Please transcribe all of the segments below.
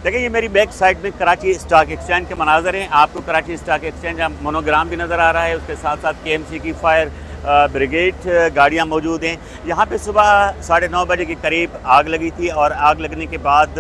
देखिए ये मेरी बैक साइड में कराची स्टॉक एक्सचेंज के मनाजर हैं। आपको कराची स्टॉक एक्सचेंज मोनोग्राम भी नज़र आ रहा है, उसके साथ साथ केएमसी की फायर ब्रिगेड गाड़ियाँ मौजूद हैं। यहाँ पे सुबह 9:30 बजे के करीब आग लगी थी और आग लगने के बाद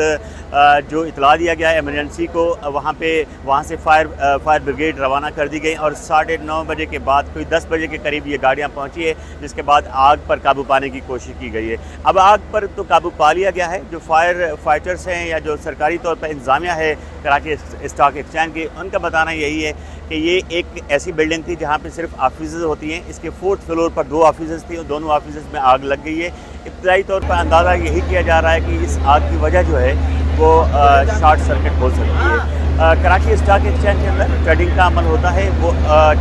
जो इतला दिया गया इमरजेंसी को, वहाँ से फायर ब्रिगेड रवाना कर दी गई और 9:30 बजे के बाद कोई 10 बजे के करीब ये गाड़ियाँ पहुँची है, जिसके बाद आग पर काबू पाने की कोशिश की गई है। अब आग पर तो काबू पा लिया गया है। जो फायर फाइटर्स हैं या जो सरकारी तौर पर इंतज़ामिया है कराची स्टॉक एक्सचेंज की, उनका बताना यही है कि ये एक ऐसी बिल्डिंग थी जहाँ पे सिर्फ ऑफिस होती हैं। इसके 4th फ्लोर पर 2 ऑफिस थी और दोनों ऑफिस में आग लग गई है। इब्तदाई तौर पर अंदाज़ा यही किया जा रहा है कि इस आग की वजह जो है वो शॉर्ट सर्किट हो सकती है। कराची स्टॉक एक्सचेंज के अंदर ट्रेडिंग का अमल होता है, वो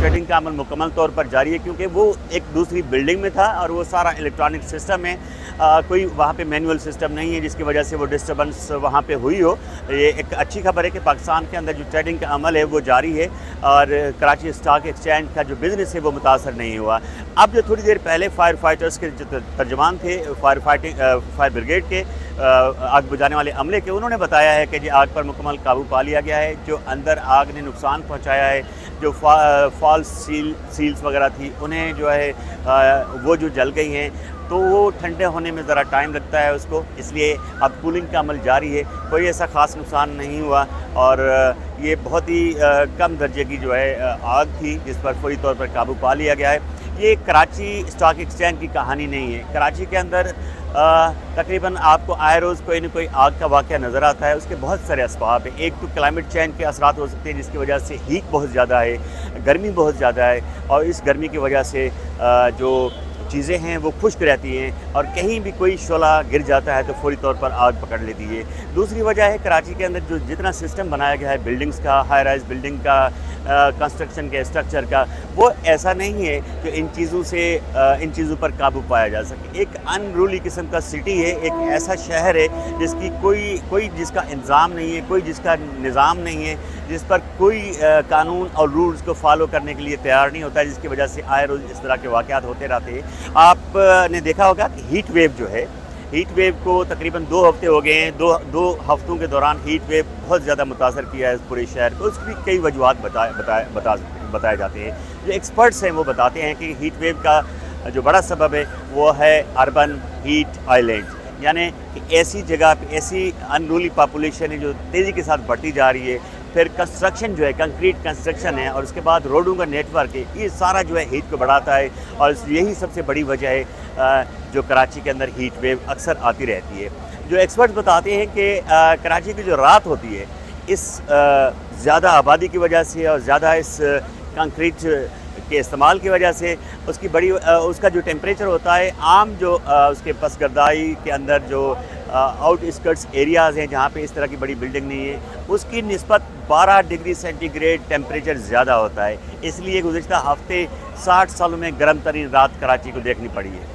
ट्रेडिंग का अमल मुकम्मल तौर पर जारी है, क्योंकि वो एक दूसरी बिल्डिंग में था और वो सारा इलेक्ट्रॉनिक सिस्टम है। कोई वहाँ पे मैनुअल सिस्टम नहीं है जिसकी वजह से वो डिस्टर्बेंस वहाँ पे हुई हो। ये एक अच्छी खबर है कि पाकिस्तान के अंदर जो ट्रेडिंग का अमल है वो जारी है और कराची स्टॉक एक्सचेंज का जो बिज़नेस है वो मुतासर नहीं हुआ। अब जो थोड़ी देर पहले फायर फाइटर्स के जो तर्जमान थे फायर ब्रिगेड के आग बुझाने वाले अमले के, उन्होंने बताया है कि जी आग पर मुकम्मल काबू पा लिया गया है। जो अंदर आग ने नुकसान पहुंचाया है, जो फॉल्स सील्स वगैरह थी, उन्हें जो है वो जो जल गई हैं, तो वो ठंडे होने में ज़रा टाइम लगता है उसको, इसलिए अब कूलिंग का अमल जारी है। कोई ऐसा ख़ास नुकसान नहीं हुआ और ये बहुत ही कम दर्जे की जो है आग थी जिस पर फौरी तौर पर काबू पा लिया गया है। ये कराची स्टॉक एक्सचेंज की कहानी नहीं है। कराची के अंदर तकरीबन आपको आए रोज़ कोई ना कोई आग का वाक़या नज़र आता है। उसके बहुत सारे असबाब हैं। एक तो क्लाइमेट चेंज के असरात हो सकते हैं जिसकी वजह से हीट बहुत ज़्यादा है, गर्मी बहुत ज़्यादा है और इस गर्मी की वजह से जो चीज़ें हैं वो खुश्क रहती हैं और कहीं भी कोई शोला गिर जाता है तो फौरी तौर पर आग पकड़ लेती है। दूसरी वजह है कराची के अंदर जो जितना सिस्टम बनाया गया है बिल्डिंग्स का, हाई राइज बिल्डिंग का, कंस्ट्रक्शन के स्ट्रक्चर का, वो ऐसा नहीं है कि इन चीज़ों पर काबू पाया जा सके। एक अनरूली किस्म का सिटी है, एक ऐसा शहर है जिसकी कोई जिसका इंतज़ाम नहीं है, कोई जिसका निज़ाम नहीं है, जिस पर कोई कानून और रूल्स को फॉलो करने के लिए तैयार नहीं होता है, जिसकी वजह से आए रोज़ इस तरह के वाक़यात होते रहते हैं। आपने देखा होगा कि हीट वेव जो है, हीट वेव को तकरीबन 2 हफ्ते हो गए हैं। दो हफ्तों के दौरान हीट वेव बहुत ज़्यादा मुतासर किया है इस पूरे शहर को। उसकी कई वजूहत बताए जाते हैं। जो एक्सपर्ट्स हैं वो बताते हैं कि हीट वेव का जो बड़ा सबब है वो है अर्बन हीट आइलैंड, यानी कि ऐसी जगह पे ऐसी अनरूली पॉपुलेशन है जो तेज़ी के साथ बढ़ती जा रही है। फिर कंस्ट्रक्शन जो है, कंक्रीट कंस्ट्रक्शन है और उसके बाद रोडों का नेटवर्क है, ये सारा जो है हीट को बढ़ाता है और यही सबसे बड़ी वजह है जो कराची के अंदर हीट वेव अक्सर आती रहती है। जो एक्सपर्ट्स बताते हैं कि कराची की जो रात होती है इस ज़्यादा आबादी की वजह से और ज़्यादा इस कंक्रीट के इस्तेमाल की वजह से उसका जो टेम्परेचर होता है आम जो उसके पसगरदाई के अंदर जो आउटस्कर्ट्स एरियाज़ हैं जहाँ पे इस तरह की बड़ी बिल्डिंग नहीं है, उसकी निस्बत 12 डिग्री सेंटीग्रेड टेम्परेचर ज़्यादा होता है। इसलिए गुज़िश्ता हफ्ते 60 सालों में गर्म तरीन रात कराची को देखनी पड़ी है।